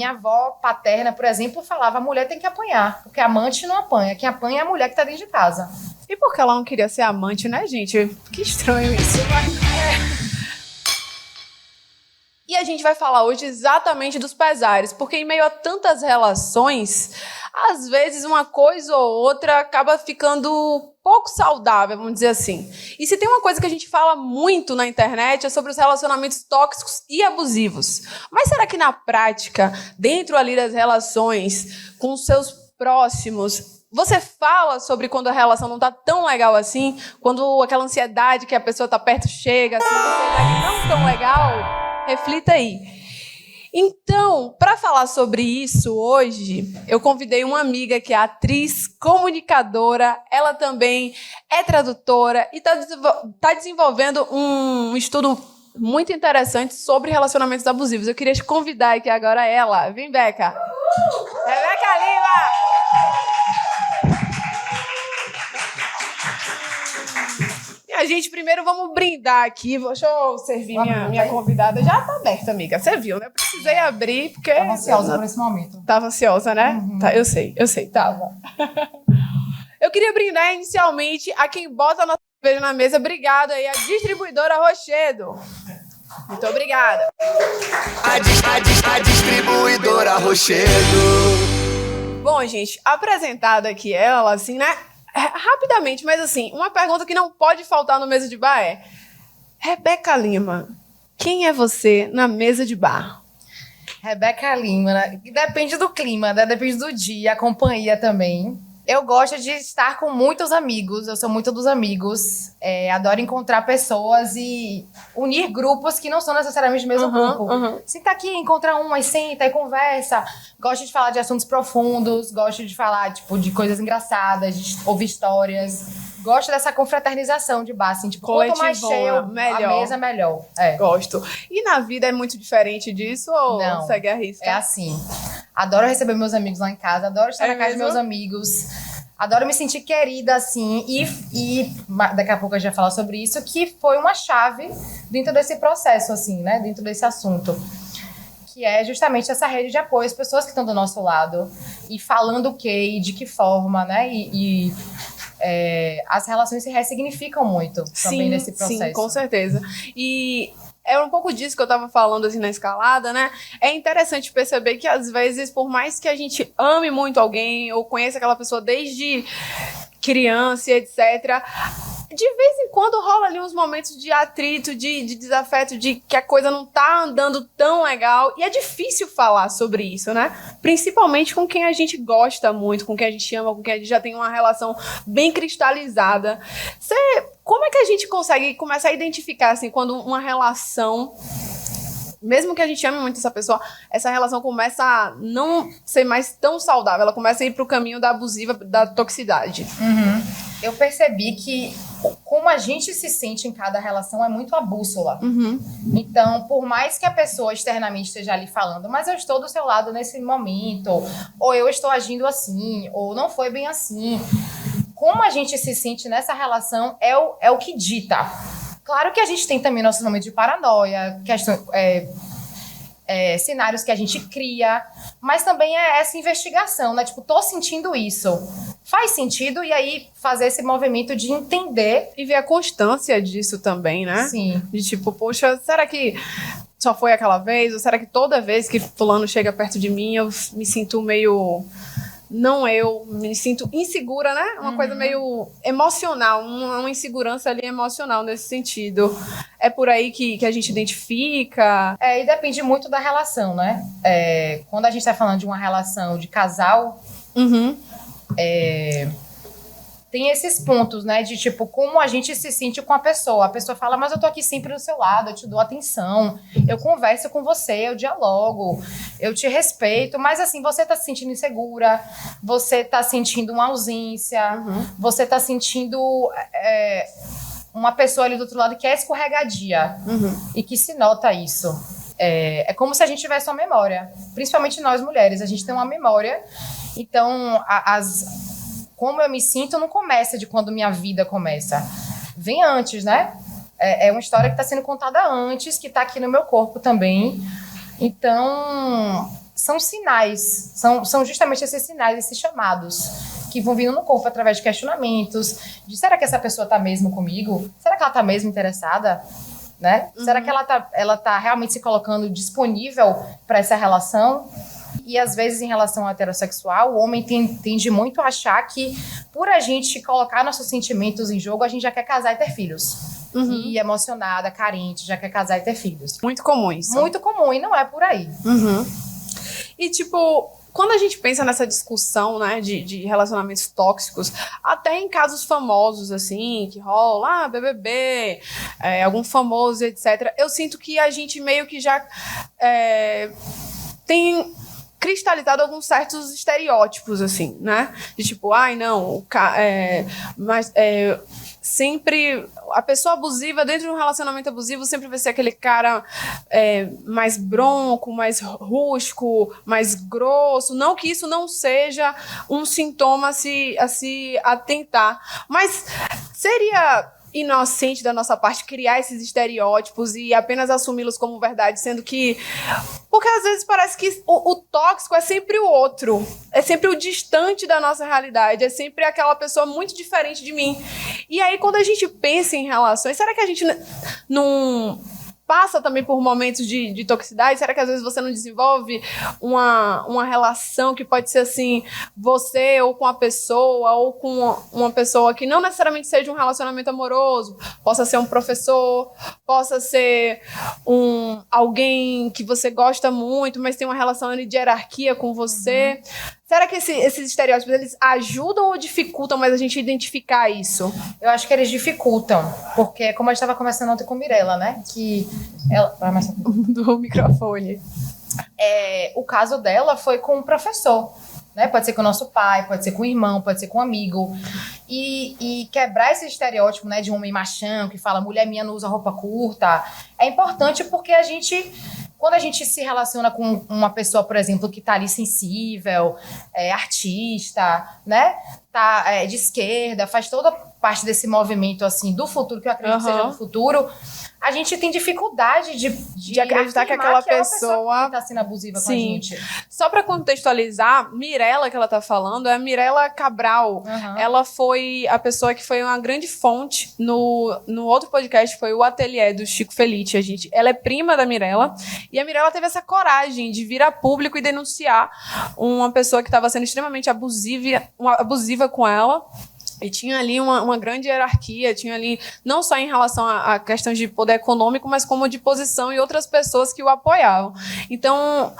minha avó paterna, por exemplo, falava: a mulher tem que apanhar, porque a amante não apanha. Quem apanha é a mulher que tá dentro de casa. E por que ela não queria ser amante, né, gente? Que estranho isso. E a gente vai falar hoje exatamente dos pesares, porque em meio a tantas relações, às vezes uma coisa ou outra acaba ficando pouco saudável, vamos dizer assim. E se tem uma coisa que a gente fala muito na internet é sobre os relacionamentos tóxicos e abusivos. Mas será que na prática, dentro ali das relações, com os seus próximos, você fala sobre quando a relação não está tão legal assim? Quando aquela ansiedade que a pessoa está perto chega, assim, não tão legal? Reflita aí. Então, para falar sobre isso hoje, eu convidei uma amiga que é atriz, comunicadora, ela também é tradutora e está desenvolvendo um estudo muito interessante sobre relacionamentos abusivos. Eu queria te convidar aqui agora ela. Vem, Beca. Rebeca Lima! A gente, primeiro, vamos brindar aqui. Deixa eu servir minha convidada. Já tá aberta, amiga. Você viu, né? Eu precisei abrir, porque... Tava ansiosa por esse momento. Tava ansiosa, né? Uhum. Tá, eu sei, tava. Eu queria brindar inicialmente a quem bota a nossa cerveja na mesa. Obrigado aí, a distribuidora Rochedo. Muito obrigada. A distribuidora Rochedo. Bom, gente, apresentada aqui ela, assim, né? Rapidamente, mas assim, uma pergunta que não pode faltar no Mesa de Bar é: Rebeca Lima, quem é você na mesa de bar? Rebeca Lima, né? Depende do clima, né? Depende do dia, a companhia também. Eu gosto de estar com muitos amigos, eu sou muito dos amigos. Adoro encontrar pessoas e unir grupos que não são necessariamente o mesmo grupo. Senta aqui, encontra um, aí senta, aí conversa. Gosto de falar de assuntos profundos, gosto de falar de coisas engraçadas, de ouvir histórias. Gosto dessa confraternização de bar, assim, quanto mais cheio melhor. A mesa, melhor. Gosto. E na vida é muito diferente disso ou não, segue a risca? É assim. Adoro receber meus amigos lá em casa, adoro estar na casa dos meus amigos. Adoro me sentir querida, assim, e daqui a pouco a gente vai falar sobre isso, que foi uma chave dentro desse processo, assim, né? Dentro desse assunto. Que é justamente essa rede de apoio, as pessoas que estão do nosso lado, e falando o quê, e de que forma, né? As relações se ressignificam muito também nesse processo. Sim, com certeza. E é um pouco disso que eu estava falando assim na escalada, né? É interessante perceber que às vezes, por mais que a gente ame muito alguém ou conheça aquela pessoa desde criança, etc., de vez em quando rola ali uns momentos de atrito, de desafeto, de que a coisa não tá andando tão legal. E é difícil falar sobre isso, né? Principalmente com quem a gente gosta muito, com quem a gente ama, com quem a gente já tem uma relação bem cristalizada. Como é que a gente consegue começar a identificar, assim, quando uma relação, mesmo que a gente ame muito essa pessoa, essa relação começa a não ser mais tão saudável, ela começa a ir pro caminho da abusiva, da toxicidade? Eu percebi que como a gente se sente em cada relação é muito a bússola. Então, por mais que a pessoa externamente esteja ali falando, mas eu estou do seu lado nesse momento, ou eu estou agindo assim, ou não foi bem assim, como a gente se sente nessa relação é o que dita. Claro que a gente tem também nossos momentos de paranoia, cenários que a gente cria, mas também é essa investigação, né? Tô sentindo isso. Faz sentido, e aí fazer esse movimento de entender. E ver a constância disso também, né? Sim. De poxa, será que só foi aquela vez? Ou será que toda vez que fulano chega perto de mim, eu me sinto meio... eu me sinto insegura, né? Uma coisa meio emocional, uma insegurança ali emocional nesse sentido. É por aí que a gente identifica? E depende muito da relação, né? Quando a gente tá falando de uma relação de casal, tem esses pontos, né? De como a gente se sente com a pessoa. A pessoa fala, mas eu tô aqui sempre do seu lado, eu te dou atenção, eu converso com você, eu dialogo, eu te respeito, mas assim, você tá se sentindo insegura, você tá sentindo uma ausência, você tá sentindo uma pessoa ali do outro lado que é escorregadia e que se nota isso. É como se a gente tivesse uma memória, principalmente nós mulheres, a gente tem uma memória. Então, como eu me sinto não começa de quando minha vida começa. Vem antes, né? É uma história que está sendo contada antes, que está aqui no meu corpo também. Então, são sinais, são justamente esses sinais, esses chamados que vão vindo no corpo através de questionamentos, de será que essa pessoa tá mesmo comigo? Será que ela tá mesmo interessada? Né? Será que ela tá realmente se colocando disponível para essa relação? E às vezes em relação ao heterossexual, o homem tende muito a achar que por a gente colocar nossos sentimentos em jogo, a gente já quer casar e ter filhos. E emocionada, carente, já quer casar e ter filhos. Muito comum isso. Muito comum, e não é por aí. E, tipo, quando a gente pensa nessa discussão, né, de relacionamentos tóxicos, até em casos famosos, assim, que rola, BBB, algum famoso, etc., eu sinto que a gente meio que já tem cristalizado alguns certos estereótipos, assim, né? De tipo, ai, não, sempre a pessoa abusiva dentro de um relacionamento abusivo sempre vai ser aquele cara mais bronco, mais rústico, mais grosso. Não que isso não seja um sintoma a se atentar, mas seria inocente da nossa parte criar esses estereótipos e apenas assumi-los como verdade, sendo que... Porque às vezes parece que o tóxico é sempre o outro, é sempre o distante da nossa realidade, é sempre aquela pessoa muito diferente de mim. E aí, quando a gente pensa em relações, será que a gente não passa também por momentos de toxicidade? Será que às vezes você não desenvolve uma relação que pode ser assim, você ou com a pessoa, ou com uma pessoa que não necessariamente seja um relacionamento amoroso, possa ser um professor, possa ser alguém que você gosta muito, mas tem uma relação ali de hierarquia com você? Será que esses estereótipos, eles ajudam ou dificultam mais a gente identificar isso? Eu acho que eles dificultam, porque como a gente estava conversando ontem com Mirella, né, que ela... do microfone. O caso dela foi com um professor, né? Pode ser com o nosso pai, pode ser com o irmão, pode ser com um amigo. E quebrar esse estereótipo, né, de um homem machão que fala mulher minha não usa roupa curta, é importante porque quando a gente se relaciona com uma pessoa, por exemplo, que tá ali sensível, artista, né? Tá de esquerda, faz toda parte desse movimento, assim, do futuro, que eu acredito que seja do futuro, a gente tem dificuldade de acreditar que aquela pessoa que tá sendo abusiva com a Sim. gente. Só para contextualizar, Mirella, que ela tá falando, é a Mirella Cabral. Ela foi a pessoa que foi uma grande fonte no outro podcast, foi o Ateliê do Chico Felice. Ela é prima da Mirella, e a Mirella teve essa coragem de vir a público e denunciar uma pessoa que estava sendo extremamente abusiva com ela. E tinha ali uma grande hierarquia, tinha ali não só em relação a questões de poder econômico, mas como de posição e outras pessoas que o apoiavam. Então,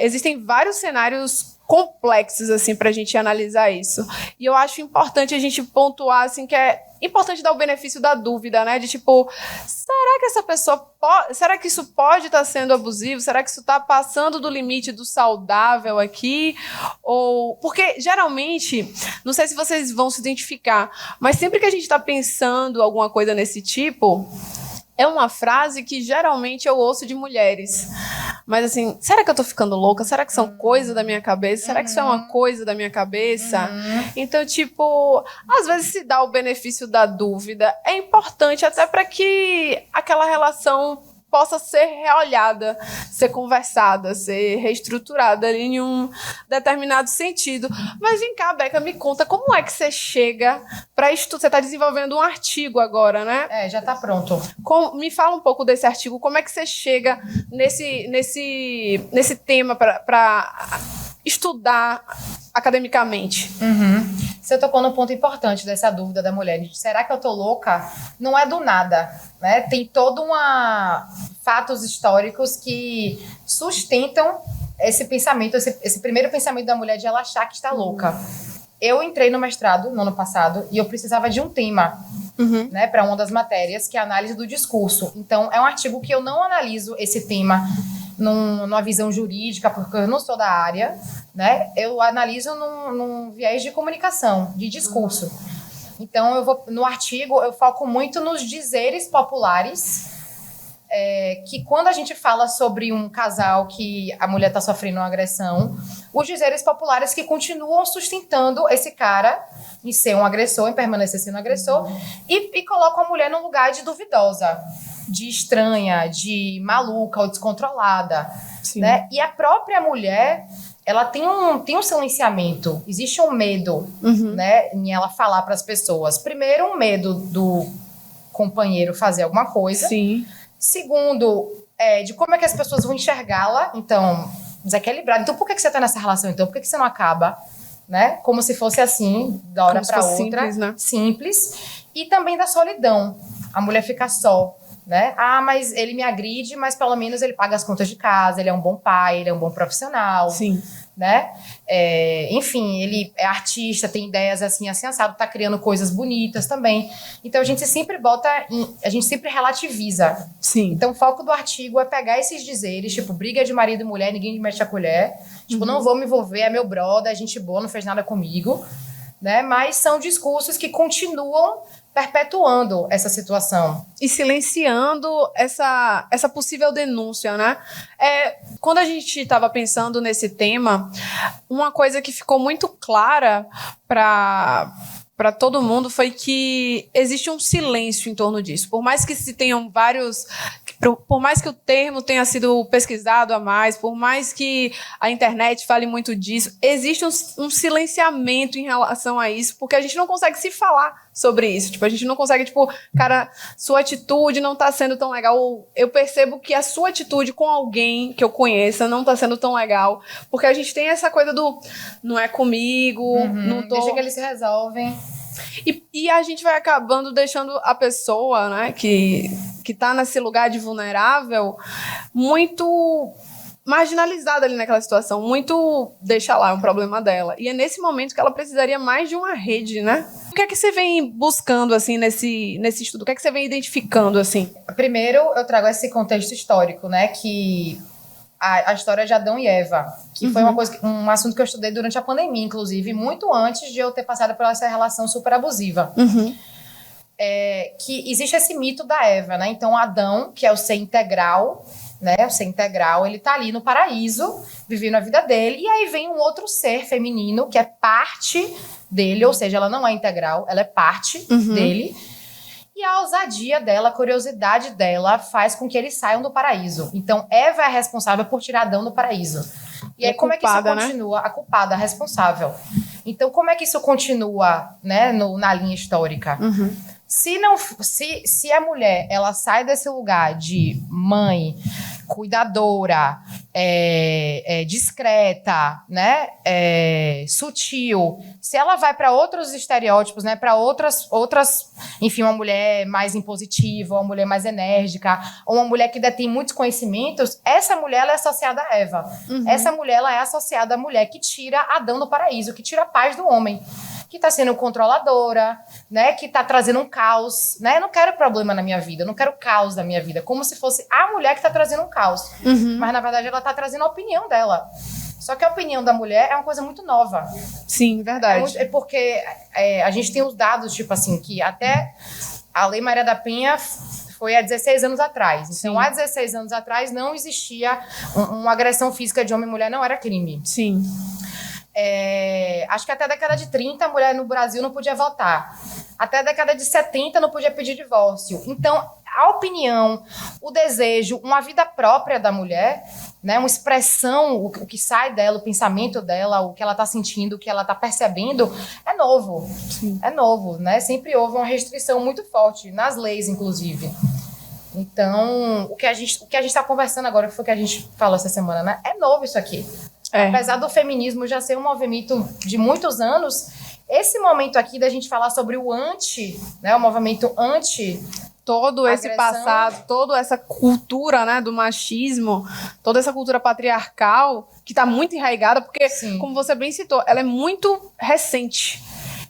existem vários cenários complexos, assim, pra gente analisar isso. E eu acho importante a gente pontuar, assim, que é importante dar o benefício da dúvida, né? De tipo, será que isso pode estar sendo abusivo? Será que isso está passando do limite do saudável aqui? Porque, geralmente, não sei se vocês vão se identificar, mas sempre que a gente está pensando alguma coisa nesse tipo, é uma frase que geralmente eu ouço de mulheres. Mas assim, será que eu tô ficando louca? Será que são coisas da minha cabeça? Será que isso é uma coisa da minha cabeça? Então, tipo, às vezes se dá o benefício da dúvida. É importante até para que aquela relação possa ser reolhada, ser conversada, ser reestruturada ali em um determinado sentido. Mas vem cá, Beca, me conta, como é que você chega para estudar? Você está desenvolvendo um artigo agora, né? Já está pronto. Me fala um pouco desse artigo, como é que você chega nesse tema para estudar academicamente? Você tocou no ponto importante dessa dúvida da mulher. Será que eu tô louca? Não é do nada, né? Tem todo fatos históricos que sustentam esse pensamento, esse primeiro pensamento da mulher de ela achar que está louca. Eu entrei no mestrado no ano passado e eu precisava de um tema, né, para uma das matérias, que é a análise do discurso. Então, é um artigo que eu não analiso esse tema numa visão jurídica, porque eu não sou da área, né? Eu analiso num viés de comunicação, de discurso. Então, no artigo, eu foco muito nos dizeres populares, que quando a gente fala sobre um casal que a mulher está sofrendo uma agressão, os dizeres populares que continuam sustentando esse cara em ser um agressor, em permanecer sendo agressor, e colocam a mulher num lugar de duvidosa. de estranha, de maluca ou descontrolada, Sim. né? E a própria mulher, ela tem um silenciamento, existe um medo, né, em ela falar para as pessoas. Primeiro, um medo do companheiro fazer alguma coisa. Sim. Segundo, de como é que as pessoas vão enxergá-la. Então, desequilibrado. Então, por que você está nessa relação? Então, por que você não acaba? Né? Como se fosse assim, da hora para outra. Simples, né? Simples. E também da solidão. A mulher fica só. Né? Ah, mas ele me agride, mas pelo menos ele paga as contas de casa, ele é um bom pai, ele é um bom profissional. Sim. Né? Enfim, ele é artista, tem ideias assim, assado, tá criando coisas bonitas também. Então a gente sempre a gente sempre relativiza. Sim. Então o foco do artigo é pegar esses dizeres, tipo, briga de marido e mulher, ninguém mexe a colher. Tipo, não vou me envolver, é meu brother, é gente boa, não fez nada comigo. Né? Mas são discursos que continuam perpetuando essa situação. E silenciando essa possível denúncia, né? Quando a gente estava pensando nesse tema, uma coisa que ficou muito clara para todo mundo foi que existe um silêncio em torno disso. Por mais que se tenham vários... Por mais que o termo tenha sido pesquisado a mais, por mais que a internet fale muito disso, existe um silenciamento em relação a isso, porque a gente não consegue se falar sobre isso. Tipo, a gente não consegue, tipo, cara, sua atitude não tá sendo tão legal. Ou eu percebo que a sua atitude com alguém que eu conheça não tá sendo tão legal, porque a gente tem essa coisa do não é comigo, não tô... Deixa que eles se resolvem. E a gente vai acabando deixando a pessoa, né, que tá nesse lugar de vulnerável muito marginalizada ali naquela situação, muito deixa lá, é um problema dela. E é nesse momento que ela precisaria mais de uma rede, né? O que é que você vem buscando, assim, nesse estudo? O que é que você vem identificando, assim? Primeiro, eu trago esse contexto histórico, né, que a história de Adão e Eva, que foi um assunto que eu estudei durante a pandemia, inclusive, muito antes de eu ter passado por essa relação super abusiva. Que existe esse mito da Eva, né? Então, Adão, que é o ser integral, né? O ser integral, ele tá ali no paraíso, vivendo a vida dele, e aí vem um outro ser feminino, que é parte dele, ou seja, ela não é integral, ela é parte dele. E a ousadia dela, a curiosidade dela faz com que eles saiam do paraíso. Então, Eva é responsável por tirar Adão do paraíso. E aí, como culpada, é que isso continua? Né? A culpada, a responsável. Então, como é que isso continua, né, na linha histórica? Se a mulher ela sai desse lugar de mãe, cuidadora, discreta, né, sutil, se ela vai para outros estereótipos, né, para outras, enfim, uma mulher mais impositiva, uma mulher mais enérgica, ou uma mulher que detém muitos conhecimentos, essa mulher ela é associada a Eva. Essa mulher ela é associada à mulher que tira Adão do paraíso, que tira a paz do homem, que está sendo controladora, né, que está trazendo um caos, né? Eu não quero problema na minha vida, eu não quero caos na minha vida, como se fosse a mulher que está trazendo um caos. Mas, na verdade, ela está trazendo a opinião dela. Só que a opinião da mulher é uma coisa muito nova. Sim, verdade. Porque a gente tem os dados, tipo assim, que até a Lei Maria da Penha foi há 16 anos atrás. Então, há 16 anos atrás, não existia uma agressão física de homem e mulher, não era crime. Sim. Acho que até a década de 30 a mulher no Brasil não podia votar. Até a década de 70 não podia pedir divórcio. Então, a opinião, o desejo, uma vida própria da mulher, né, uma expressão, o que sai dela, o pensamento dela, o que ela está sentindo, o que ela está percebendo, é novo. Sim. É novo, né? Sempre houve uma restrição muito forte, nas leis, inclusive. Então, o que a gente está conversando agora, que foi o que a gente falou essa semana, né? É novo isso aqui. Apesar do feminismo já ser um movimento de muitos anos, esse momento aqui da gente falar sobre o anti, né, o movimento anti todo esse agressão, passado, toda essa cultura, né, do machismo, toda essa cultura patriarcal que está muito enraizada, porque, como você bem citou, ela é muito recente.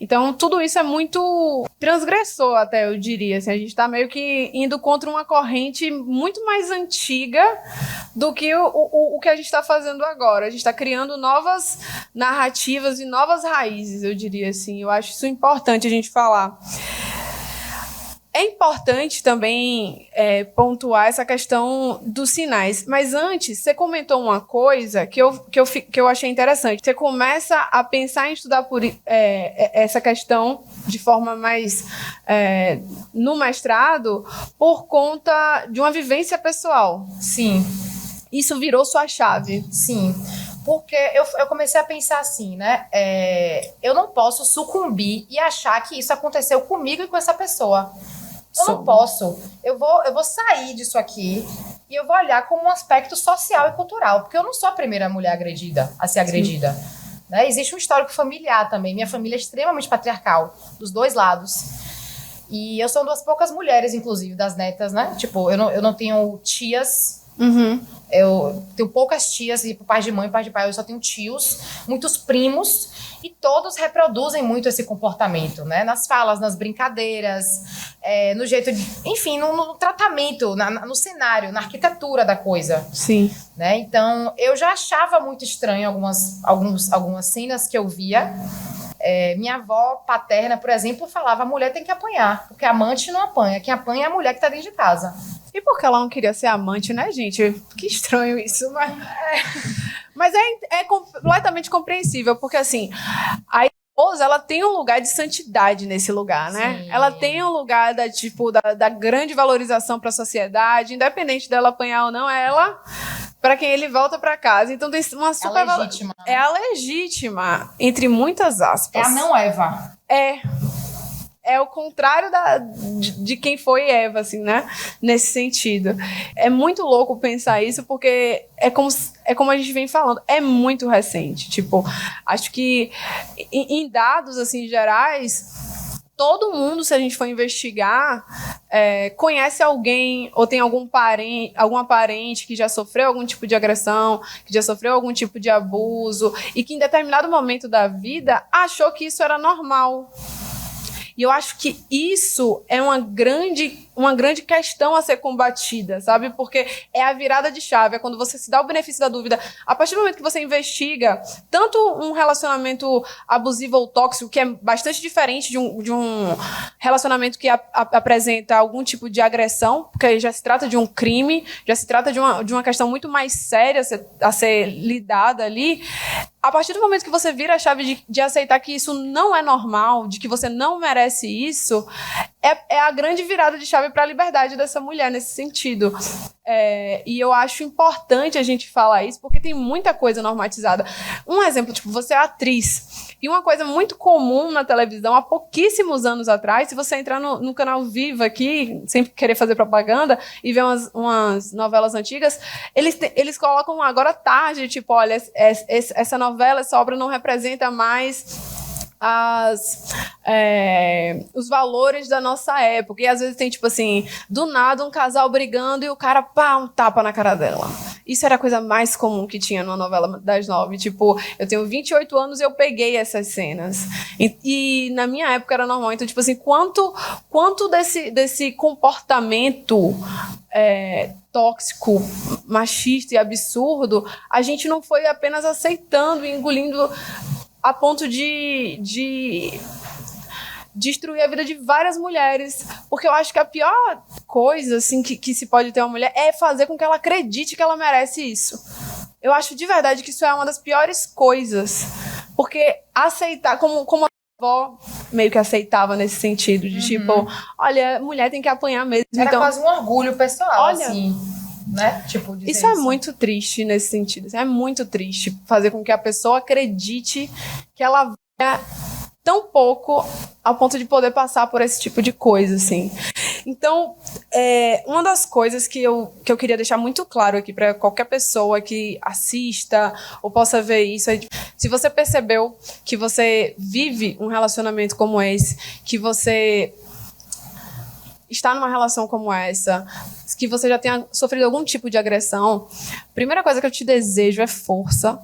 Então, tudo isso é muito transgressor, até, eu diria. Assim, a gente está meio que indo contra uma corrente muito mais antiga do que o que a gente está fazendo agora. A gente está criando novas narrativas e novas raízes, eu diria assim. Eu acho isso importante a gente falar. É importante também pontuar essa questão dos sinais. Mas antes, você comentou uma coisa que eu achei interessante. Você começa a pensar em estudar essa questão de forma mais no mestrado por conta de uma vivência pessoal. Sim. Isso virou sua chave. Sim. Porque eu comecei a pensar assim, né? Eu não posso sucumbir e achar que isso aconteceu comigo e com essa pessoa. Eu não posso. Eu vou sair disso aqui e eu vou olhar como um aspecto social e cultural, porque eu não sou a primeira mulher agredida a ser agredida. Né? Existe um histórico familiar também. Minha família é extremamente patriarcal, dos dois lados. E eu sou uma das poucas mulheres, inclusive, das netas, né? Tipo, eu não tenho tias. Uhum. Eu tenho poucas tias, e por pai de mãe e pai de pai eu só tenho tios, muitos primos, e todos reproduzem muito esse comportamento, né? Nas falas, nas brincadeiras, no jeito de... Enfim, no tratamento, no cenário, na arquitetura da coisa. Sim. Né? Então, eu já achava muito estranho algumas cenas que eu via. Minha avó paterna, por exemplo, falava: a mulher tem que apanhar, porque a amante não apanha. Quem apanha é a mulher que tá dentro de casa. E porque ela não queria ser amante, né, gente? Que estranho isso, mas é completamente compreensível, porque assim, a esposa, ela tem um lugar de santidade nesse lugar, né? Sim. Ela tem um lugar da grande valorização para a sociedade, independente dela apanhar ou não, ela, para quem ele volta para casa. Então tem uma super... É legítima. É a legítima, entre muitas aspas. É a não Eva. É o contrário de quem foi Eva, assim, né? Nesse sentido. É muito louco pensar isso, porque é como a gente vem falando, é muito recente. Tipo, acho que em dados, assim, gerais, todo mundo, se a gente for investigar, conhece alguém ou tem algum parente que já sofreu algum tipo de agressão, que já sofreu algum tipo de abuso e que em determinado momento da vida achou que isso era normal. E eu acho que isso é uma grande questão a ser combatida, sabe? Porque é a virada de chave, é quando você se dá o benefício da dúvida. A partir do momento que você investiga tanto um relacionamento abusivo ou tóxico, que é bastante diferente de um relacionamento que apresenta algum tipo de agressão, porque aí já se trata de um crime, já se trata de uma questão muito mais séria a ser lidada ali. A partir do momento que você vira a chave de aceitar que isso não é normal, de que você não merece isso, é a grande virada de chave para a liberdade dessa mulher nesse sentido. E eu acho importante a gente falar isso, porque tem muita coisa normatizada. Um exemplo, tipo, você é atriz. E uma coisa muito comum na televisão, há pouquíssimos anos atrás, se você entrar no canal Viva aqui, sem querer fazer propaganda, e ver umas novelas antigas, eles colocam agora tarde, tipo, olha, essa novela, essa obra não representa mais os valores da nossa época. E às vezes tem, tipo assim, do nada um casal brigando e o cara, pá, um tapa na cara dela. Isso era a coisa mais comum que tinha numa novela das 9. Tipo, eu tenho 28 anos e eu peguei essas cenas. E na minha época era normal. Então, tipo assim, quanto desse comportamento tóxico, machista e absurdo, a gente não foi apenas aceitando e engolindo a ponto de destruir a vida de várias mulheres. Porque eu acho que a pior coisa assim, que se pode ter uma mulher é fazer com que ela acredite que ela merece isso. Eu acho de verdade que isso é uma das piores coisas. Porque aceitar, como a avó meio que aceitava nesse sentido, de tipo, olha, mulher tem que apanhar mesmo. Era então, quase um orgulho pessoal, olha, assim. Né? Tipo, isso é muito triste nesse sentido. É muito triste fazer com que a pessoa acredite que ela vai tão pouco ao ponto de poder passar por esse tipo de coisa, assim. Então, uma das coisas que eu queria deixar muito claro aqui para qualquer pessoa que assista ou possa ver isso, se você percebeu que você vive um relacionamento como esse, que você está numa relação como essa, que você já tenha sofrido algum tipo de agressão, a primeira coisa que eu te desejo é força.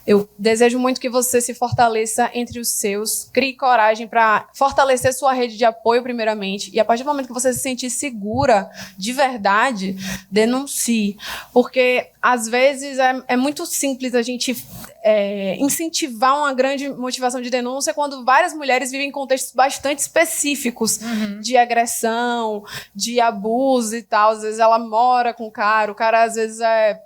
Eu desejo muito que você se fortaleça entre os seus, crie coragem para fortalecer sua rede de apoio primeiramente, e a partir do momento que você se sentir segura de verdade, denuncie, porque às vezes é muito simples a gente incentivar uma grande motivação de denúncia quando várias mulheres vivem em contextos bastante específicos de agressão, de abuso e tal. Às vezes ela mora com o cara às vezes é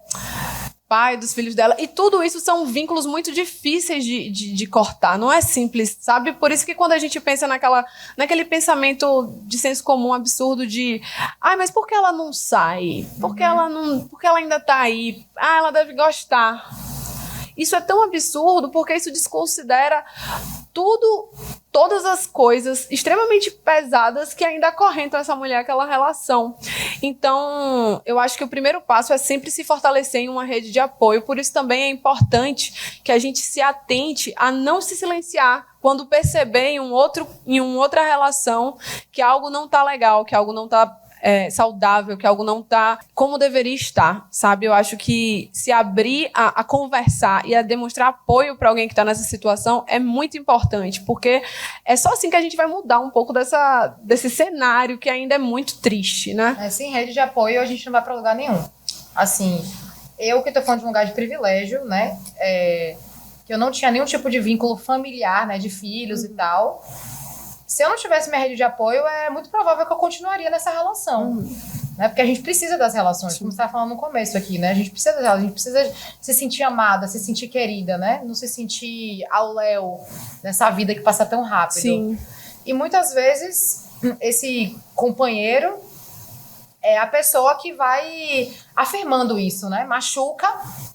pai dos filhos dela, e tudo isso são vínculos muito difíceis de cortar, não é simples, sabe? Por isso que quando a gente pensa naquele pensamento de senso comum absurdo de mas por que ela não sai? Por que ela ainda tá aí? Ela deve gostar. Isso é tão absurdo porque isso desconsidera todas as coisas extremamente pesadas que ainda acorrentam essa mulher, aquela relação. Então, eu acho que o primeiro passo é sempre se fortalecer em uma rede de apoio. Por isso também é importante que a gente se atente a não se silenciar quando perceber em uma outra relação que algo não está legal, que algo não está saudável, que algo não está como deveria estar, sabe? Eu acho que se abrir a conversar e a demonstrar apoio para alguém que está nessa situação é muito importante, porque é só assim que a gente vai mudar um pouco desse cenário que ainda é muito triste, né? Sem rede de apoio a gente não vai para lugar nenhum. Assim, eu que estou falando de um lugar de privilégio, né? Que eu não tinha nenhum tipo de vínculo familiar, né? De filhos e tal. Se eu não tivesse minha rede de apoio, é muito provável que eu continuaria nessa relação. Né? Porque a gente precisa das relações, como você estava falando no começo aqui, né? A gente precisa se sentir amada, se sentir querida, né? Não se sentir ao léu nessa vida que passa tão rápido. Sim. E muitas vezes, esse companheiro é a pessoa que vai afirmando isso, né? Machuca,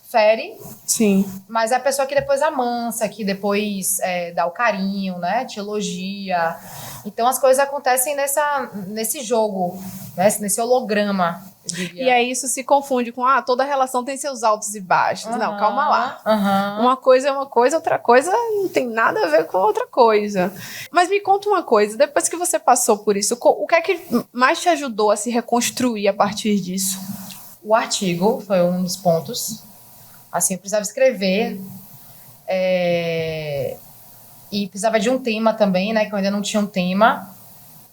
fere. Sim. Mas é a pessoa que depois amansa, que depois dá o carinho, né? Te elogia. Então as coisas acontecem nesse jogo, né? Nesse holograma. E aí isso se confunde com toda relação tem seus altos e baixos. Não, calma lá. Uma coisa é uma coisa, outra coisa não tem nada a ver com outra coisa. Mas me conta uma coisa, depois que você passou por isso, o que é que mais te ajudou a se reconstruir a partir disso? O artigo foi um dos pontos. Assim, eu precisava escrever e precisava de um tema também, né? Que eu ainda não tinha um tema.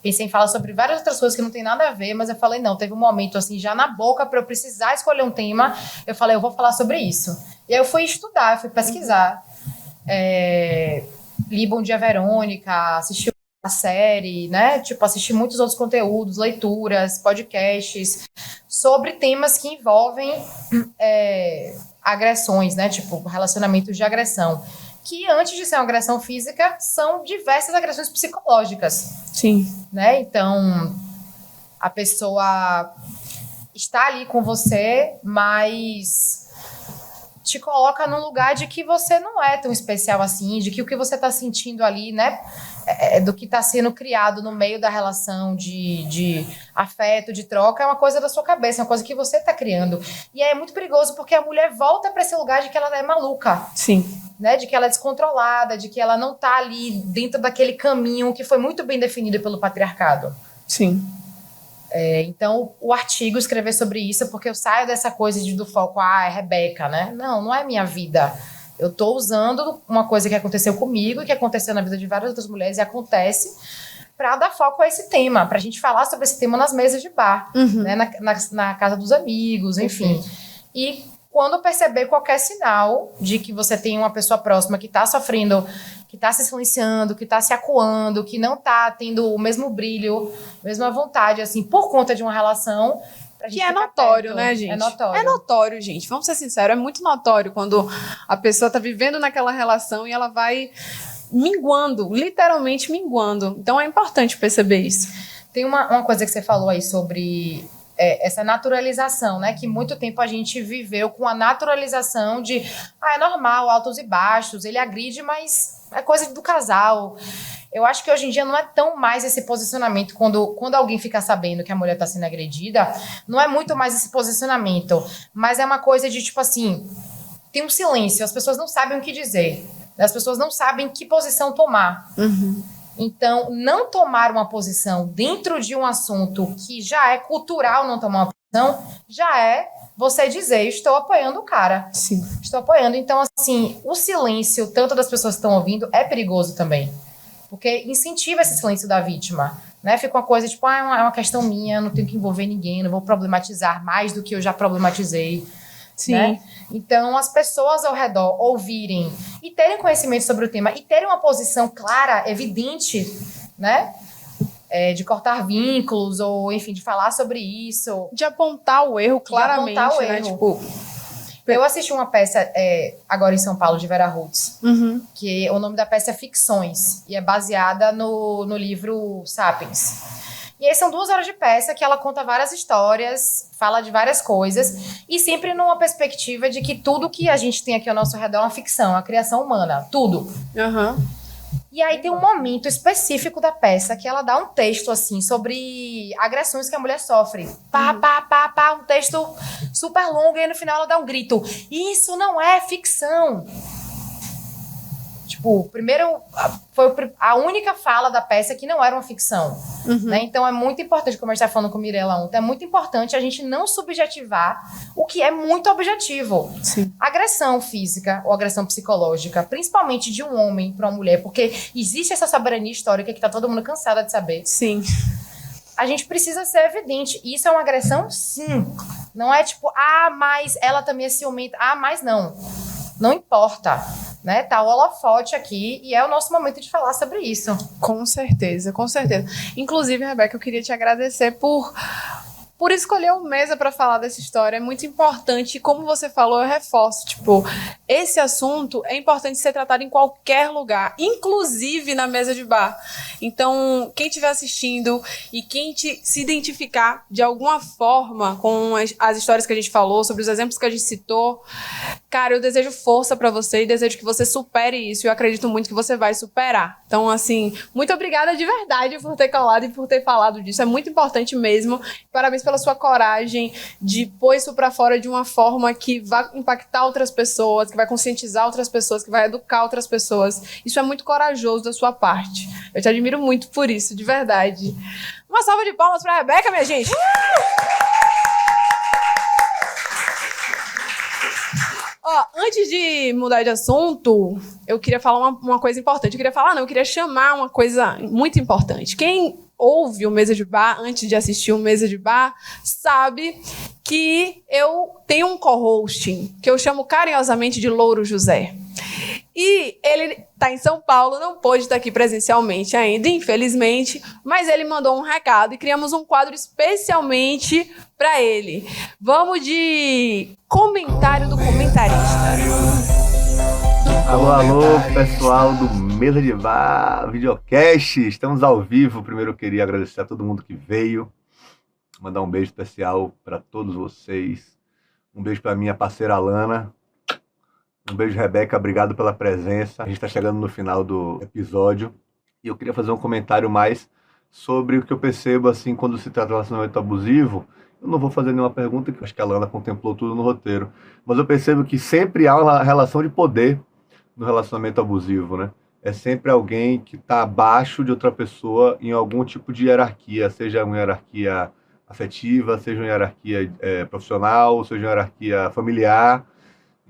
Pensei em falar sobre várias outras coisas que não tem nada a ver, mas eu falei, não, teve um momento assim, já na boca, para eu precisar escolher um tema, eu falei, eu vou falar sobre isso. E aí eu fui estudar, fui pesquisar. Li Bom Dia Verônica, assisti a série, né? Tipo, assisti muitos outros conteúdos, leituras, podcasts, sobre temas que envolvem agressões, né? Tipo, relacionamentos de agressão. Que antes de ser uma agressão física, são diversas agressões psicológicas. Sim. Né? Então, a pessoa está ali com você, mas te coloca num lugar de que você não é tão especial assim, de que o que você está sentindo ali, né, do que está sendo criado no meio da relação de afeto, de troca, é uma coisa da sua cabeça, é uma coisa que você está criando. E é muito perigoso porque a mulher volta para esse lugar de que ela é maluca. Sim. Né, de que ela é descontrolada, de que ela não está ali dentro daquele caminho que foi muito bem definido pelo patriarcado. Sim. Então, o artigo escrever sobre isso, porque eu saio dessa coisa do foco, é Rebeca, né? Não é minha vida. Eu tô usando uma coisa que aconteceu comigo, que aconteceu na vida de várias outras mulheres e acontece, para dar foco a esse tema, pra gente falar sobre esse tema nas mesas de bar, né? Na casa dos amigos, enfim. E quando perceber qualquer sinal de que você tem uma pessoa próxima que está sofrendo, que está se silenciando, que está se acuando, que não está tendo o mesmo brilho, a mesma vontade, assim, por conta de uma relação... Que é notório, né, gente? É notório. É notório, gente. Vamos ser sinceros, é muito notório quando a pessoa está vivendo naquela relação e ela vai minguando, literalmente minguando. Então é importante perceber isso. Tem uma coisa que você falou aí sobre... essa naturalização, né? Que muito tempo a gente viveu com a naturalização de é normal, altos e baixos, ele agride, mas é coisa do casal. Eu acho que hoje em dia não é tão mais esse posicionamento quando alguém fica sabendo que a mulher está sendo agredida, não é muito mais esse posicionamento, mas é uma coisa de tipo assim, tem um silêncio, as pessoas não sabem o que dizer, as pessoas não sabem que posição tomar. Então, não tomar uma posição dentro de um assunto que já é cultural não tomar uma posição, já é você dizer, estou apoiando o cara. Sim. Estou apoiando. Então, assim, o silêncio, tanto das pessoas que estão ouvindo, é perigoso também. Porque incentiva esse silêncio da vítima. Né? Fica uma coisa tipo, é uma questão minha, não tenho que envolver ninguém, não vou problematizar mais do que eu já problematizei. Sim. Né? Então, as pessoas ao redor ouvirem e terem conhecimento sobre o tema e terem uma posição clara, evidente, né? De cortar vínculos ou, enfim, de falar sobre isso. De apontar o erro claramente, apontar o né? erro. Tipo, eu assisti uma peça agora em São Paulo, de Vera Holtz, que o nome da peça é Ficções, e é baseada no livro Sapiens. E aí são 2 horas de peça que ela conta várias histórias, fala de várias coisas, e sempre numa perspectiva de que tudo que a gente tem aqui ao nosso redor é uma ficção, uma criação humana, tudo. E aí tem um momento específico da peça que ela dá um texto, assim, sobre agressões que a mulher sofre. Um texto super longo, e aí no final ela dá um grito. Isso não é ficção. Tipo, primeiro, foi a única fala da peça que não era uma ficção. Né? Então é muito importante, como a gente estava falando com a Mirella ontem, é muito importante a gente não subjetivar o que é muito objetivo. Sim. Agressão física ou agressão psicológica, principalmente de um homem para uma mulher, porque existe essa soberania histórica que está todo mundo cansado de saber. Sim. A gente precisa ser evidente. Isso é uma agressão? Sim. Não é tipo, mas ela também é ciumenta. Mas não. Não importa. Né? Tá o holofote aqui e é o nosso momento de falar sobre isso. Com certeza, com certeza. Inclusive, Rebeca, eu queria te agradecer por escolher o Mesa para falar dessa história. É muito importante. E como você falou, eu reforço. Tipo, esse assunto é importante ser tratado em qualquer lugar, inclusive na mesa de bar. Então, quem estiver assistindo e quem se identificar de alguma forma com as histórias que a gente falou, sobre os exemplos que a gente citou, cara, eu desejo força para você e desejo que você supere isso. E eu acredito muito que você vai superar. Então, assim, muito obrigada de verdade por ter colado e por ter falado disso. É muito importante mesmo. Parabéns pela sua coragem de pôr isso pra fora de uma forma que vai impactar outras pessoas, que vai conscientizar outras pessoas, que vai educar outras pessoas. Isso é muito corajoso da sua parte. Eu te admiro muito por isso, de verdade. Uma salva de palmas pra Rebeca, minha gente! Antes de mudar de assunto, eu queria falar uma coisa importante. Eu queria chamar uma coisa muito importante. Quem ouve o Mesa de Bar, antes de assistir o Mesa de Bar, sabe que eu tenho um co-hosting, que eu chamo carinhosamente de Louro José. E ele está em São Paulo, não pôde estar aqui presencialmente ainda, infelizmente, mas ele mandou um recado e criamos um quadro especialmente para ele. Vamos de comentário do comentarista. Alô, pessoal do Mesa de Bar, videocast, estamos ao vivo. Primeiro eu queria agradecer a todo mundo que veio, mandar um beijo especial para todos vocês, um beijo para minha parceira Alana, um beijo, Rebeca, obrigado pela presença. A gente está chegando no final do episódio e eu queria fazer um comentário mais sobre o que eu percebo assim quando se trata de relacionamento abusivo. Eu não vou fazer nenhuma pergunta, que acho que a Alana contemplou tudo no roteiro, mas eu percebo que sempre há uma relação de poder no relacionamento abusivo, né? É sempre alguém que está abaixo de outra pessoa em algum tipo de hierarquia, seja uma hierarquia afetiva, seja uma hierarquia profissional, seja uma hierarquia familiar.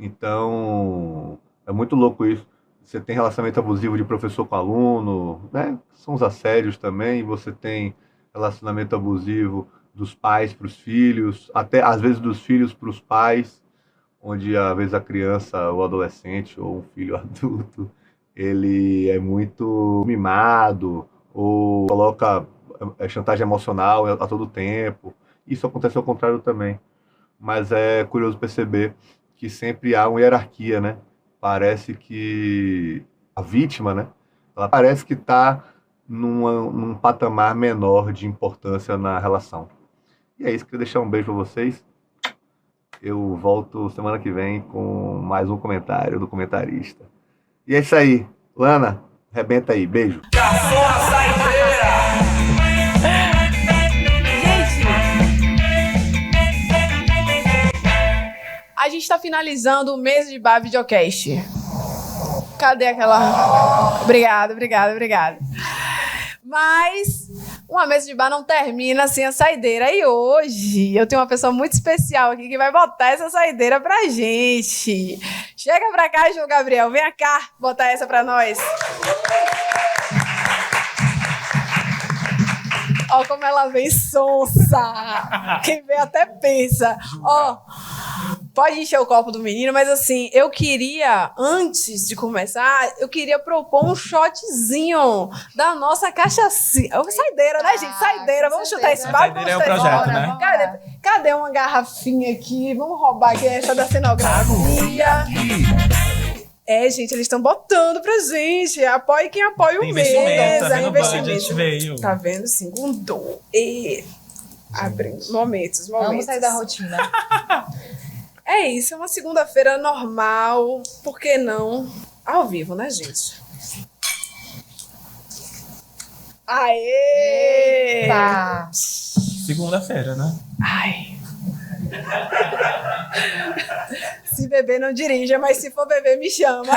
Então, é muito louco isso. Você tem relacionamento abusivo de professor com aluno, né? São os assédios também. Você tem relacionamento abusivo dos pais para os filhos, até às vezes dos filhos para os pais, onde às vezes a criança ou adolescente ou um filho adulto, ele é muito mimado ou coloca chantagem emocional a todo tempo. Isso acontece ao contrário também. Mas é curioso perceber que sempre há uma hierarquia, né? Parece que a vítima, né? Ela parece que está num patamar menor de importância na relação. E é isso, queria deixar um beijo para vocês. Eu volto semana que vem com mais um comentário do comentarista. E é isso aí. Lana, arrebenta aí. Beijo. A gente está finalizando o Mesa de Bar Videocast. Cadê aquela... Obrigada. Mas Uma mesa de bar não termina sem a saideira. E hoje eu tenho uma pessoa muito especial aqui que vai botar essa saideira pra gente. Chega pra cá, João Gabriel. Vem cá botar essa pra nós. Ó como ela vem sonsa. Quem vê até pensa. Ó, pode encher o copo do menino, mas assim, eu queria, antes de começar, eu queria propor um shotzinho da nossa cachaça. Saideira, né, gente? Saideira. Vamos chutar esse papo. Saideira é o projeto, né? Cadê uma garrafinha aqui? Vamos roubar aqui essa da cenografia. É, gente, eles estão botando pra gente. Apoie quem apoia o Investimento, Mesa. tá vendo? O Investimento. budget veio. Tá vendo? Segundou. E abrindo. Momentos. Vamos sair da rotina. É isso, é uma segunda-feira normal. Por que não? Ao vivo, né, gente? Aê! Tá. Segunda-feira, né? Ai. Se beber, não dirija, mas se for beber, me chama.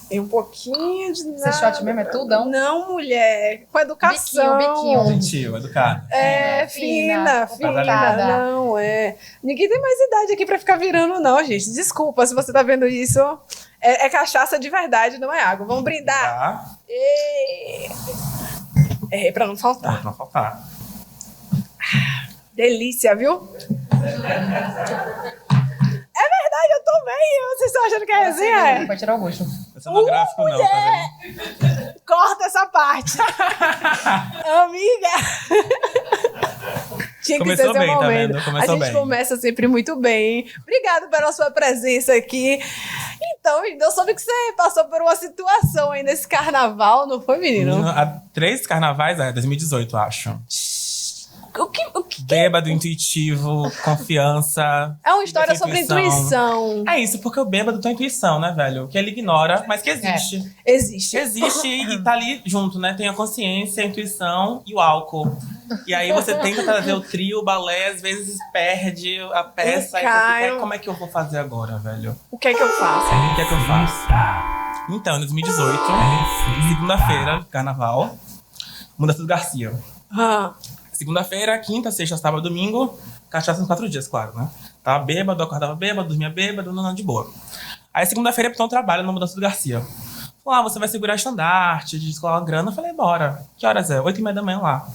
Tem um pouquinho de nada. Esse shot mesmo é tudão? Não, mulher. Com educação. Biquinho. Gentil, educado. É, Fina, fina. educada. Não, é. Ninguém tem mais idade aqui pra ficar virando, não, gente. Desculpa se você tá vendo isso. É cachaça de verdade, não é água. Vamos brindar. Tá? É, pra não faltar. Pra não faltar. Delícia, viu? É verdade, eu tomei. Vocês estão achando que é resenha? Pode tirar o gosto. É cenográfico não, tá vendo? Corta essa parte. Amiga. Tinha que Começou ser seu bem, tá momento. vendo? Começou A gente bem. começa sempre muito bem. Obrigado pela sua presença aqui. Então, eu soube que você passou por uma situação aí nesse carnaval, não foi, menino? Há 3 carnavais, 2018, acho. O que Bêbado, intuitivo, confiança. é uma história muita sobre intuição. É isso, porque o bêbado tem intuição, né, velho? Que ele ignora, mas que existe. Existe. Existe e tá ali junto, né? Tem a consciência, a intuição e o álcool. E aí você tenta trazer o trio, o balé, às vezes perde a peça. E você Caio. fica, como é que eu vou fazer agora, velho? O que é que eu faço? O que é que eu faço? Então, em 2018, segunda-feira, carnaval, Mudança do Garcia. Ah, Segunda-feira, quinta, sexta, sábado, domingo, cachaça nos 4 dias, claro, né? Tava bêbado, acordava bêbado, dormia bêbado, não, de boa. Aí segunda-feira, então, eu trabalho na Mudança do Garcia. Falei, você vai segurar estandarte, descolar uma grana. Eu falei, bora. Que horas é? 8h30 da manhã lá.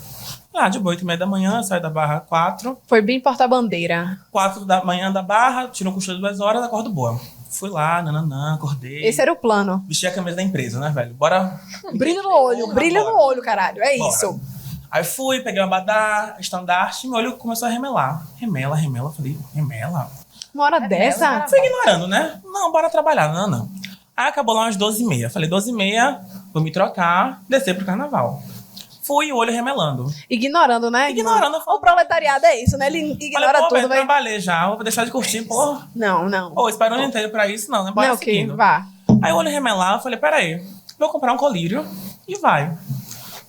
De boa, 8h30 da manhã, saio da Barra 4. foi bem porta-bandeira. 4 da manhã da Barra, tiro um cochilo de 2 horas, acordo boa. Fui lá, acordei. Esse era o plano. Vesti a camisa da empresa, né, velho? Bora. Brilho no olho, brilho no olho, caralho. É Bora. isso. Aí fui, peguei uma abadá, estandarte, meu olho começou a remelar. Remela. Eu falei, remela? Uma hora dessa? mesmo, Fui ignorando, né? Não, bora trabalhar. Não. Aí acabou lá umas 12h30. Falei, 12h30, vou me trocar, descer pro carnaval. Fui, o olho remelando. Ignorando, né? Ignorando. O proletariado é isso, né? Ele ignora Falei, pô, tudo, velho, vai. trabalhei já, vou deixar de curtir, pô. Não. Pô, espero o ano inteiro pra isso, não, né? Bora Não, ok, seguindo. vá. Aí o olho remelar, eu falei, peraí, vou comprar um colírio e vai.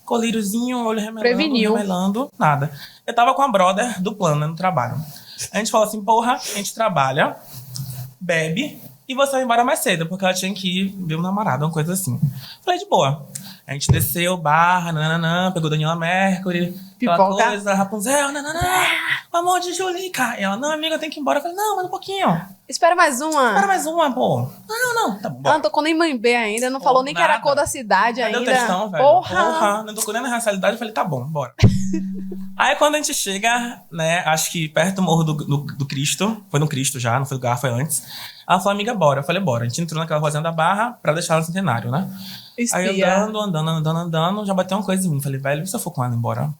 Colíriozinho, olho remelando, Preveniu. remelando, nada. Eu tava com a brother do plano, né, no trabalho. A gente falou assim, porra, a gente trabalha, bebe e você vai embora mais cedo, porque ela tinha que ir ver um namorado, uma coisa assim. Falei, de boa. A gente desceu, barra, pegou Daniela Mercury, aquela Pipoca. coisa, Rapunzel, amor de Julica. E ela, não, amiga, eu tenho que ir embora. Eu falei, não, mas um pouquinho. Espera mais uma. Para mais uma, pô. Não, tá bom, Ela bora. não tocou nem Mãe B ainda, não falou nem que era a nada. cor da cidade Cadê ainda. o textão, velho? Porra. Não tocou nem na racialidade. Eu falei, tá bom, bora. Aí quando a gente chega, né, acho que perto do Morro do Cristo, foi no Cristo já, não foi do Garra, foi antes. Ela falou, amiga, bora. Eu falei, bora. A gente entrou naquela rosinha da Barra pra deixar ela no Centenário, né? Aí Espia. andando, já bateu uma coisa em mim. Falei, velho, e se eu for com ela embora?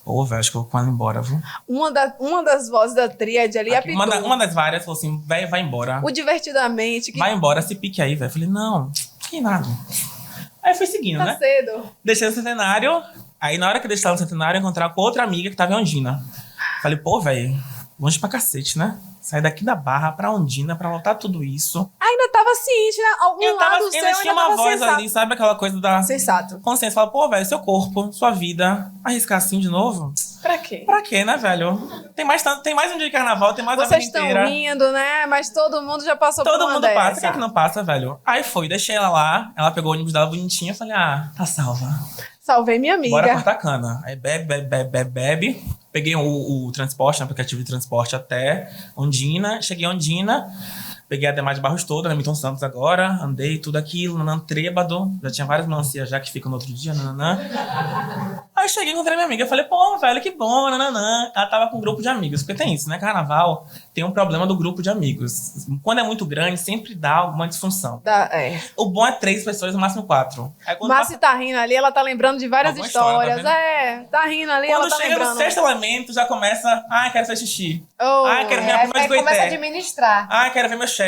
Pô, velho, acho que eu vou com ela embora, viu? Uma das vozes da tríade ali Aqui, apitou. uma das várias falou assim, velho, vai embora. O Divertidamente, que Vai embora, se pique aí, velho. Falei, não, que nada. Aí fui seguindo, tá né? cedo. Deixei no Centenário. Aí na hora que eu deixei no Centenário, eu encontrar com outra amiga que tava em Ondina. Falei, pô, velho, longe pra cacete, né? Sair daqui da Barra pra Ondina pra lotar tudo isso. Ainda tava ciente, né? Algum Eu tava, lado seu ainda tinha uma tava voz sensato. ali, sabe aquela coisa da Sensato. consciência. Fala, pô, velho, seu corpo, sua vida, arriscar assim de novo? Pra quê? Pra quê, né, velho? Tem mais um dia de carnaval, tem mais a vida Vocês estão inteira. rindo, né? Mas todo mundo já passou por Todo uma mundo dessa. passa, quem é que não passa, velho? Aí foi, deixei ela lá, ela pegou o ônibus dela bonitinha, eu falei, tá salva. Salvei minha amiga. Bora cortar cana. Aí bebe. Peguei o transporte, o aplicativo de transporte até Ondina. Cheguei em Ondina. Peguei a Demar de Barros toda, na Milton Santos agora. Andei tudo aquilo, Trêbado. Já tinha várias melancias já que ficam no outro dia, Aí cheguei, encontrei minha amiga. Falei, pô, velho, que bom, Ela tava com um grupo de amigos. Porque tem isso, né? Carnaval tem um problema do grupo de amigos. Quando é muito grande, sempre dá alguma disfunção. O bom é 3 pessoas, no máximo 4. Márcia tá rindo ali, ela tá lembrando de várias histórias. História, tá rindo ali, quando ela tá chega lembrando. no sexto elemento, já começa... Ai, quero fazer xixi. Quero ver minha prima de começa a Goité. administrar. Quero ver meu chefe.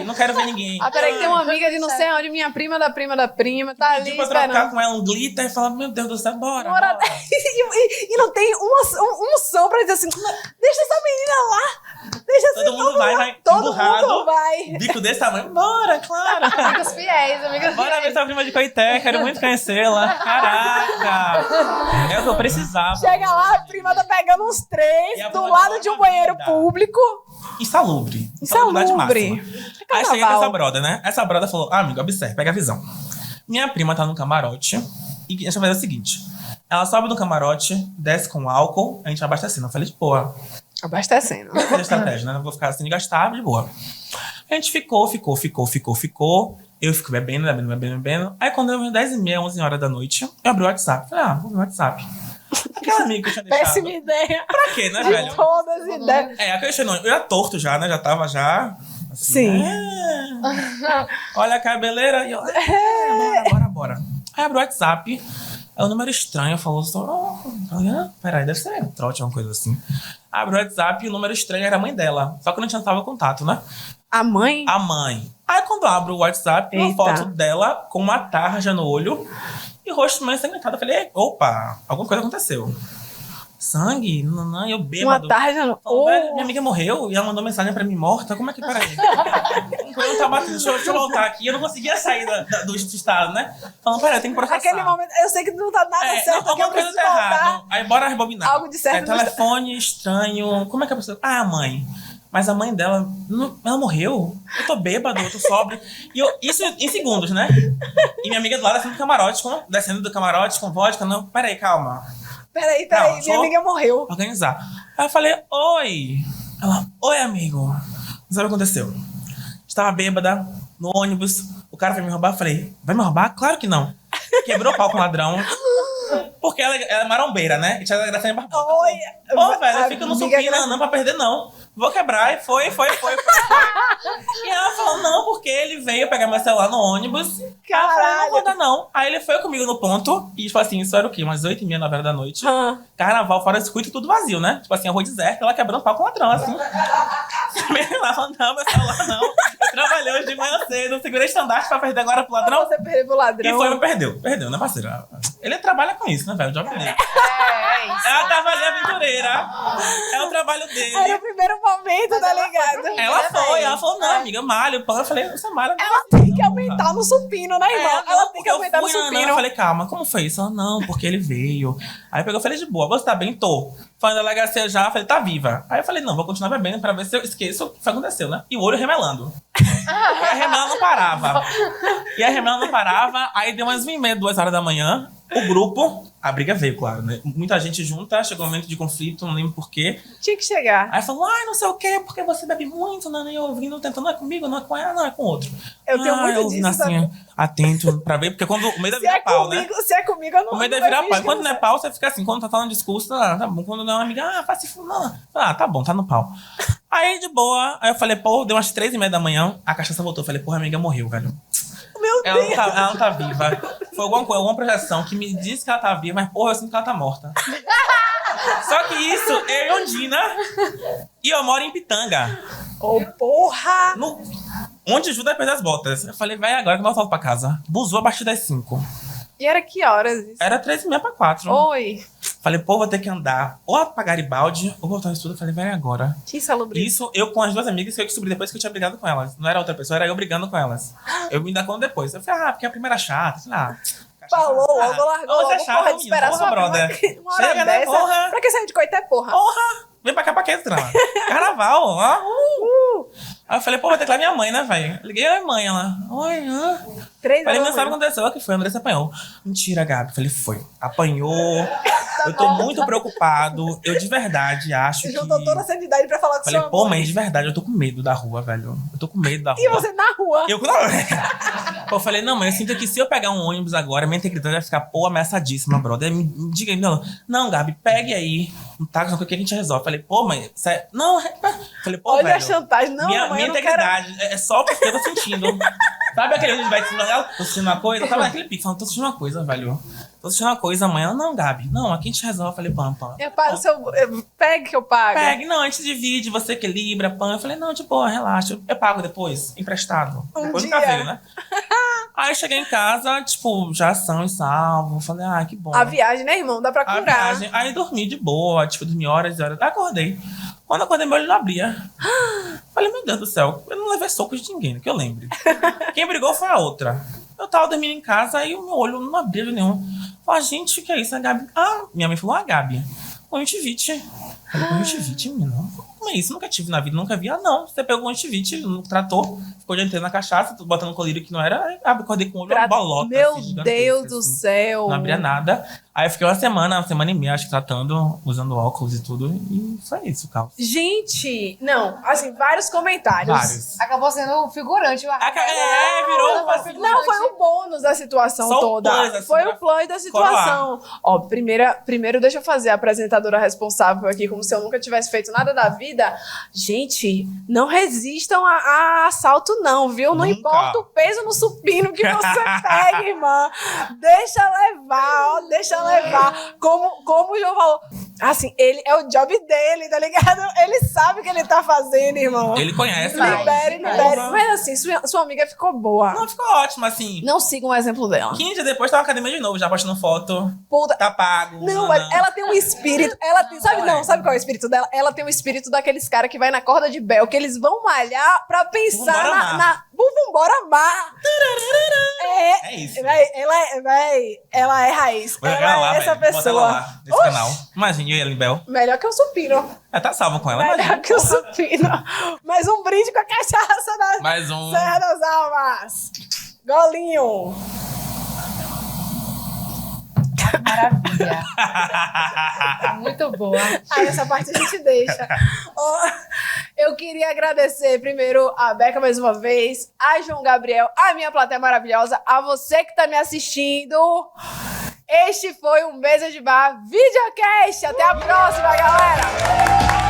Não quero ver ninguém. Peraí, tem uma amiga de não sei onde, minha prima da prima da prima, tá ali Pediu pra esperando. trocar com ela um glitter e falar, meu Deus do céu, bora. E não tem um som pra dizer assim, deixa essa menina lá, deixa essa Todo mundo vai todo emburrado, mundo vai. bico desse tamanho, bora, claro. Amigos fiéis, Bora ver sua prima de Coité, quero muito conhecê-la. Caraca, é o que eu precisava. Chega lá, a prima tá pegando uns 3 do lado de um banheiro público. Insalubre. Insalubre. Aí cheguei com essa brother, né? Essa brother falou, amigo, observe, pega a visão. Minha prima tá no camarote e a gente vai fazer o seguinte. Ela sobe no camarote, desce com álcool, a gente vai abastecendo. Eu falei, de boa. Abastecendo. Não vou fazer estratégia, né? Não vou ficar assim de gastar, de boa. A gente ficou. Eu fico bebendo. Aí quando eu 10h30, 11 horas da noite, eu abri o WhatsApp. Falei, vou ver o WhatsApp. Aquela amiga que eu tinha deixado. Péssima ideia. Pra quê, né, velho? De todas as ideias. Eu ia torto já, né? Já tava já... Assim, Sim. Olha a cabeleira. E eu, bora. Aí abriu o WhatsApp. Aí o número estranho falou peraí, deve ser trote, uma coisa assim. Abriu o WhatsApp e o número estranho era a mãe dela. Só que não tinha contato, né? A mãe? A mãe. Aí quando eu abro o WhatsApp, uma foto dela com uma tarja no olho e o rosto meio ensanguentado. Eu falei, opa, alguma coisa aconteceu. Sangue? Não, eu bêbado. Uma tarja no... Velho, minha amiga morreu e ela mandou mensagem pra mim morta. Como é que, peraí? Eu tava batendo, deixa eu voltar aqui. Eu não conseguia sair do estado, né? Falando, peraí, eu tenho que processar. Aquele momento, eu sei que não tá nada certo, alguma coisa tá errada. Aí bora rebobinar. Algo de certo. Telefone estranho. Como é que a pessoa... a mãe. Mas a mãe dela, ela morreu. Eu tô bêbado, eu tô sóbrio. E isso em segundos, né? E minha amiga do lado descendo do camarote com vodka. Não, peraí, calma. Peraí, minha amiga morreu. Organizar. Aí eu falei, oi. Ela, oi, amigo. Não sabe o que aconteceu? Estava bêbada, no ônibus, o cara foi me roubar. Eu falei, vai me roubar? Claro que não. Quebrou o pau com o ladrão. Porque ela é marombeira, né? E tinha a Gracinha Barbosa. Ô, velho, eu fico no supino, não pra perder, não. Vou quebrar. E foi. E ela falou, não, porque ele veio pegar meu celular no ônibus. Ela falou, não vou dar, não. Aí ele foi comigo no ponto. E, tipo assim, isso era o quê? Umas 8h30, 9h da noite. Carnaval, fora circuito, tudo vazio, né? Tipo assim, a rua deserta, ela quebrando o pau com o ladrão, assim. Ela falou, não, meu celular não. Eu trabalhei hoje de manhã cedo, segurei estandarte pra perder agora pro ladrão. Você perdeu pro ladrão. E foi, perdeu, né, parceiro? Ele trabalha com isso, né, velho? O job dele. É isso. Ela tava ali aventureira. É o trabalho dele. Era o primeiro momento, tá ligado? Ela falou, não, amiga, malha o pão. Eu falei, você malha. Ela tem que aumentar no supino, né, irmão? Ela tem que aumentar no supino. Eu falei, calma, como foi isso? Ela, não, porque ele veio. Aí eu falei, de boa, você tá bem? Tô. Foi na delegacia já, falei, tá viva. Aí eu falei, não, vou continuar bebendo pra ver se eu esqueço o que aconteceu, né? E o olho remelando. E a remela não parava. Aí deu umas 1h30, 2h da manhã. O grupo, a briga veio, claro, né? Muita gente junta, chegou um momento de conflito, não lembro porquê. Tinha que chegar. Aí falou, não sei o quê, porque você bebe muito, né? E eu ouvindo, tentando, não é comigo, não é com ela, não, é com outro. Eu tenho muito eu disso, assim, atento pra ver, porque quando o medo é virar pau, né? Se é comigo, eu não. O medo é virar pau. Quando não é pau, você fica assim, quando tá falando discurso, tá bom. Quando não é uma amiga, faz se não. Tá bom, tá no pau. Aí, de boa, aí eu falei, deu umas 3h30 da manhã, a cachaça voltou. Eu falei, a amiga morreu, velho. Meu Deus. Ela não tá viva. Foi alguma projeção que me disse que ela tá viva, mas eu sinto que ela tá morta. Só que isso, eu e Ondina, e eu moro em Pitanga. Porra! Onde ajuda depois das botas. Eu falei, vai agora que nós voltamos pra casa. Buzou a partir das 5. E era que horas isso? Era 3h30 pra 4. Oi. Falei, vou ter que andar ou pra Garibaldi ou voltar no estudo. Eu falei, vai agora. Que insalubre. Isso eu com as duas amigas que eu descobri depois que eu tinha brigado com elas. Não era outra pessoa, era eu brigando com elas. Eu me dei conta depois. Eu falei, porque a primeira chata. Falei, falou, logo largou, você é chata, porra, de esperar sua brother. Uma hora Chega, dessa. né, porra? Pra que sair de Coité, porra? Porra! Vem pra cá pra quê, trama? Carnaval, ó. Aí eu falei, pô, vai ter que lá minha mãe, né, velho? Liguei a mãe, ela, oi, 3 falei, horas. não sabe o que aconteceu? Que foi, a Andressa apanhou. Mentira, Gabi. Falei, foi. Apanhou. Eu tô muito preocupado. Eu de verdade acho que... Juntou toda a sanidade pra falar com Falei, sua pô, mãe. mãe, de verdade, eu tô com medo da rua, velho. Eu tô com medo da rua. E você na rua. Eu não. Pô, eu falei, não, mãe, eu sinto que se eu pegar um ônibus agora, minha integridade vai ficar, pô, ameaçadíssima, brother. Me diga aí, não, Gabi, pegue aí um táxi, o que a gente resolve. Falei, pô, mãe, sério? Não, falei, pô, Olha velho. a chantagem. Não, minha mãe, eu não integridade é só porque eu tô sentindo. Sabe aquele onde vai dizendo, tô sentindo uma coisa? Sabe aquele pique, falando, tô sentindo uma coisa, velho. Tô sentindo uma coisa, amanhã. Não, Gabi, não, aqui a gente resolve. Falei, pam. Eu pago pegue que eu pago. Pegue, não, a gente divide, você equilibra, pã. Eu falei, não, de boa, relaxa. Eu pago depois, emprestado. Depois dia. nunca veio, né? Aí eu cheguei em casa, tipo, já são e salvo. Falei, que bom. A viagem, né, irmão? Dá pra A curar. viagem. Aí dormi de boa, tipo, dormi horas e horas. Até acordei. Quando eu acordei, meu olho não abria. Falei, meu Deus do céu, eu não levei soco de ninguém, que eu lembre. Quem brigou foi a outra. Eu tava dormindo em casa, aí o meu olho não abria de nenhum. Falei, gente, o que é isso? A Gabi... minha mãe falou, Gabi, conjuntivite. Falei, conjuntivite, menina? Como é isso? Nunca tive na vida, nunca vi. Não, você pegou conjuntivite, não tratou, ficou de inteiro na cachaça, botando colírio que não era, aí acordei com o olho, uma bolota. Meu assim, Deus do céu. Não abria nada. Aí eu fiquei uma semana e meia, acho que tratando, usando óculos e tudo, e foi isso, Carlos. Gente, não, assim, vários comentários. Vários. Acabou sendo um figurante. Virou uma figurante. Não, foi o bônus da situação Só o toda. plus, assim, Foi pra o plus da situação. Ó, primeiro deixa eu fazer a apresentadora responsável aqui, como se eu nunca tivesse feito nada da vida. Gente, não resistam a assalto não, viu? Não Nunca. importa o peso no supino que você pega, irmã. Deixa levar, ó, deixa levar. Como o João falou, assim, ele é o job dele, tá ligado? Ele sabe o que ele tá fazendo, irmão. Ele conhece, Libere. Mas assim, sua amiga ficou boa. Não, ficou ótimo, assim. Não sigam o exemplo dela. 15 dias depois tava na academia de novo, já postando foto. Puta. Tá pago. Não, mas ela tem um espírito. Ela tem, sabe qual é o espírito dela? Ela tem um espírito daqueles caras que vai na corda de Bel, que eles vão malhar pra pensar Vambora amar. Vambora amar. É isso. Ela é raiz. Vou jogar Ela lá, é essa velho. Bota ela pessoa. lá, nesse canal. Imagina, eu e a Limbel. Melhor que o supino. Tá salva com ela, Melhor imagina. que o supino. Mais um brinde com a cachaça da Mais um. Serra das Almas. Golinho. Maravilha. Muito boa. Aí essa parte a gente deixa. Ó, eu queria agradecer primeiro a Beca mais uma vez, a João Gabriel, a minha plateia maravilhosa, a você que tá me assistindo. Este foi um Mesa de Bar Videocast. Até a próxima, galera!